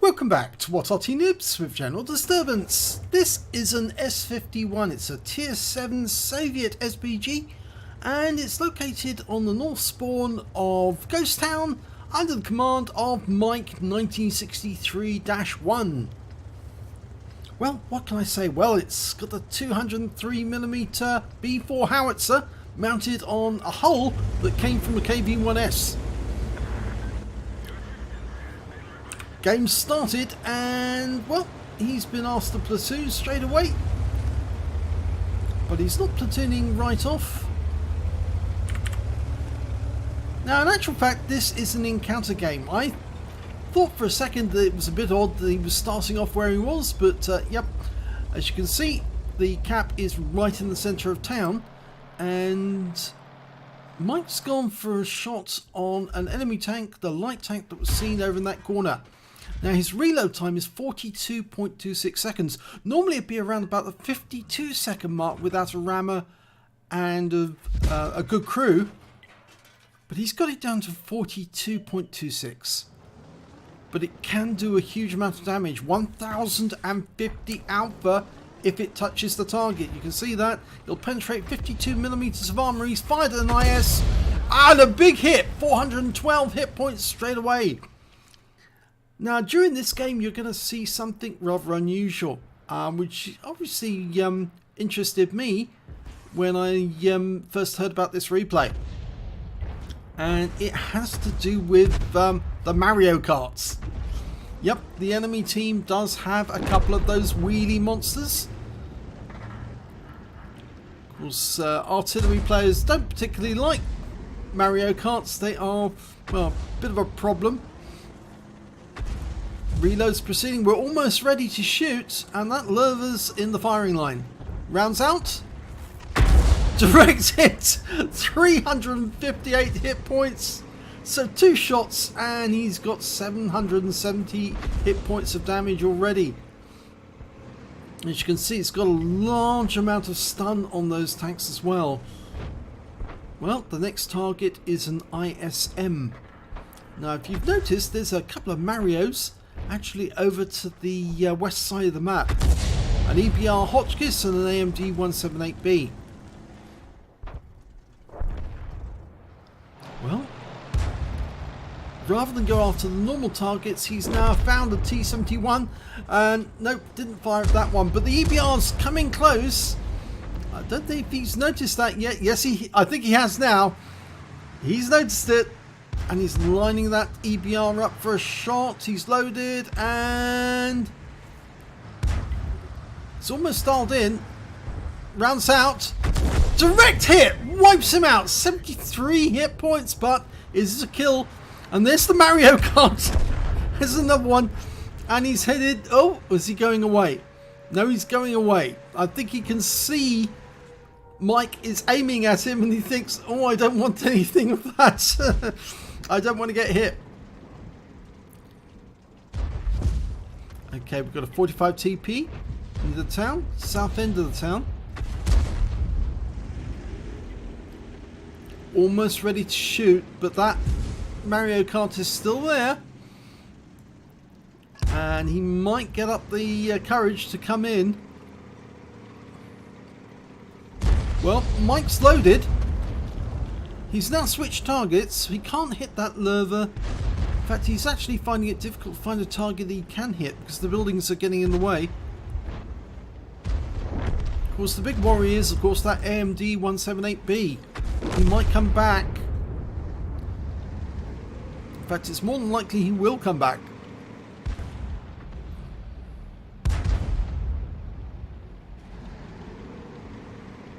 Welcome back to What Arty Noobs with General Disturbance. This is an S-51, it's a Tier 7 Soviet SPG and it's located on the north spawn of Ghost Town under the command of Mike 1963-1. Well, what can I say? Well, it's got the 203mm B4 howitzer mounted on a hull that came from the KV-1S. Game started and, well, he's been asked to platoon straight away. But he's not platooning right off. Now, in actual fact, this is an encounter game. I thought for a second that it was a bit odd that he was starting off where he was, but yep, as you can see, the cap is right in the centre of town, and Mike's gone for a shot on an enemy tank, the light tank that was seen over in that corner. Now his reload time is 42.26 seconds. Normally it'd be around about the 52-second mark without a rammer and a good crew, but he's got it down to 42.26. But it can do a huge amount of damage, 1050 alpha if it touches the target. You can see that. It'll penetrate 52mm of armor. He's fired at an IS and a big hit, 412 hit points straight away. Now during this game you're going to see something rather unusual, which obviously interested me when I first heard about this replay. And it has to do with the Mario Karts. Yep, the enemy team does have a couple of those wheelie monsters. Of course, artillery players don't particularly like Mario Karts. They are, well, a bit of a problem. Reload's proceeding. We're almost ready to shoot, and that lurver's in the firing line. Rounds out. Direct hit. 358 hit points. So 2 shots, and he's got 770 hit points of damage already. As you can see, it's got a large amount of stun on those tanks as well. Well, the next target is an ISM. Now, if you've noticed, there's a couple of Marios actually over to the west side of the map. An EBR Hotchkiss and an AMD 178B. Well, rather than go after the normal targets, he's now found a T-71 and nope, didn't fire at that one, but the EBR's coming close. I don't think he's noticed that yet. Yes, I think he has now. He's noticed it. And he's lining that EBR up for a shot. He's loaded and it's almost dialed in. Rounds out. Direct hit. Wipes him out. 73 hit points, but is this a kill? And there's the Mario Kart. There's another one. And he's headed. Oh, is he going away? No, he's going away. I think he can see Mike is aiming at him and he thinks, oh, I don't want anything of that. I don't want to get hit. Okay, we've got a 45 TP into the town, south end of the town. Almost ready to shoot, but that Mario Kart is still there. And he might get up the courage to come in. Well, Mike's loaded. He's now switched targets. He can't hit that lurver. In fact, he's actually finding it difficult to find a target he can hit because the buildings are getting in the way. Of course, the big worry is, of course, that AMD 178B. He might come back. In fact, it's more than likely he will come back.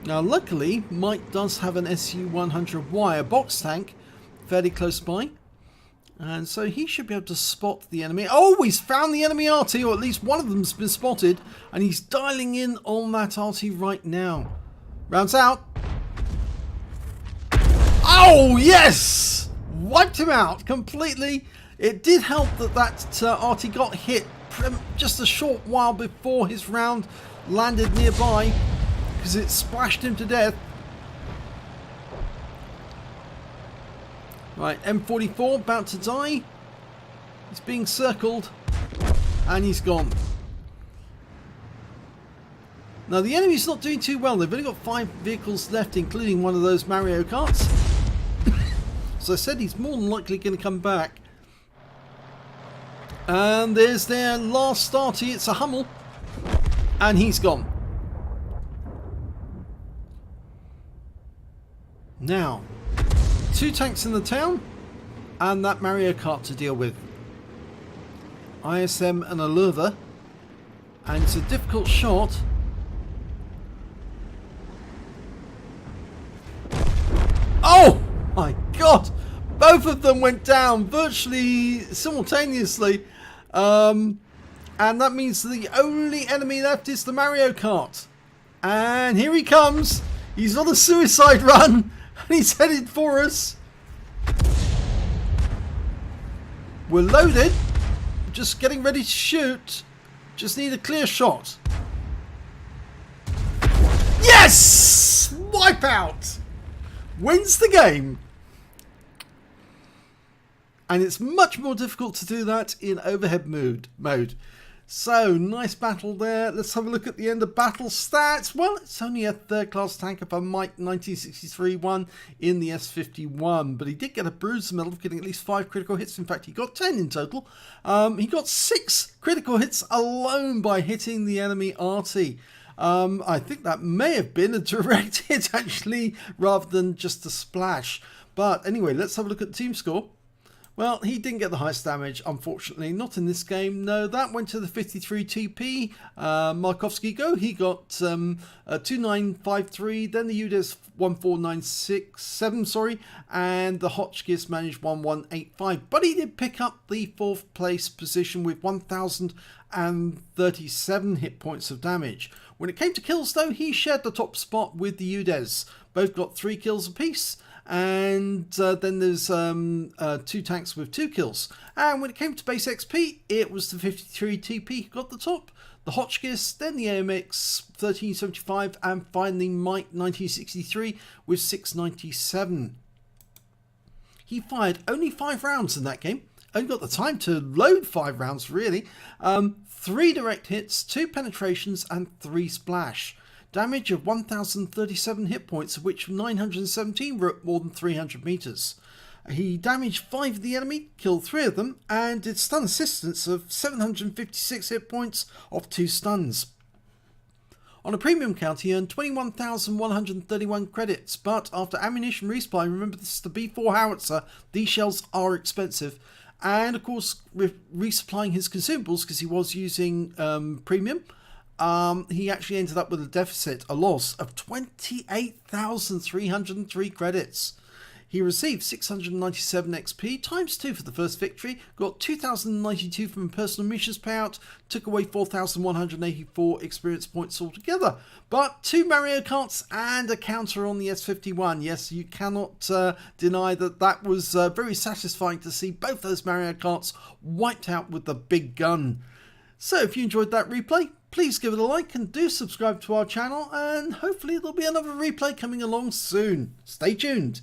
Now luckily Mike does have an SU-100Y, a box tank, fairly close by, and so he should be able to spot the enemy. Oh, he's found the enemy Arty, or at least one of them's been spotted, and he's dialing in on that Arty right now. Rounds out. Oh yes! Wiped him out completely. It did help that Arty got hit just a short while before his round landed nearby, because it splashed him to death. Right, M44 about to die. He's being circled. and he's gone. Now the enemy's not doing too well. They've only got 5 vehicles left, including one of those Mario Karts. So I said he's more than likely going to come back. And there's their last Arty. It's a Hummel, and he's gone. Now, 2 tanks in the town, and that Mario Kart to deal with. ISM and a Lurva, and it's a difficult shot. Oh my god! Both of them went down virtually simultaneously. And that means the only enemy left is the Mario Kart. And here he comes. He's on a suicide run. And he's headed for us. We're loaded. Just getting ready to shoot. Just need a clear shot. Yes! Wipeout! Wins the game. And it's much more difficult to do that in overhead mode. So, nice battle there. Let's have a look at the end of battle stats. Well, it's only a 3rd class tank of a Mike 1963 one in the S-51. But he did get a bruise medal of getting at least 5 critical hits. In fact, he got 10 in total. He got 6 critical hits alone by hitting the enemy Arty. I think that may have been a direct hit, actually, rather than just a splash. But anyway, let's have a look at the team score. Well, he didn't get the highest damage, unfortunately. Not in this game. No, that went to the 53 TP. Markovsky Go, he got 2953. Then the UDES 14967, sorry. And the Hotchkiss managed 1185. But he did pick up the 4th place position with 1037 hit points of damage. When it came to kills, though, he shared the top spot with the UDES. Both got 3 kills apiece. And then there's 2 tanks with 2 kills. And when it came to base XP, it was the 53 TP who got the top, the Hotchkiss, then the AMX 1375, and finally Mike 1963 with 697. He fired only 5 rounds in that game. Only got the time to load 5 rounds, really. 3 direct hits, 2 penetrations, and 3 splash. Damage of 1037 hit points, of which 917 were at more than 300 meters. He damaged 5 of the enemy, killed 3 of them, and did stun assistance of 756 hit points off 2 stuns. On a premium count, he earned 21,131 credits, but after ammunition resupply, remember this is the B4 howitzer, these shells are expensive, and of course resupplying his consumables because he was using premium. He actually ended up with a deficit, a loss of 28,303 credits. He received 697 XP times 2 for the first victory, got 2,092 from a personal missions payout, took away 4,184 experience points altogether. But 2 Mario Karts and a counter on the S-51. Yes, you cannot deny that that was very satisfying to see both those Mario Karts wiped out with the big gun. So if you enjoyed that replay, please give it a like and do subscribe to our channel, and hopefully there'll be another replay coming along soon. Stay tuned.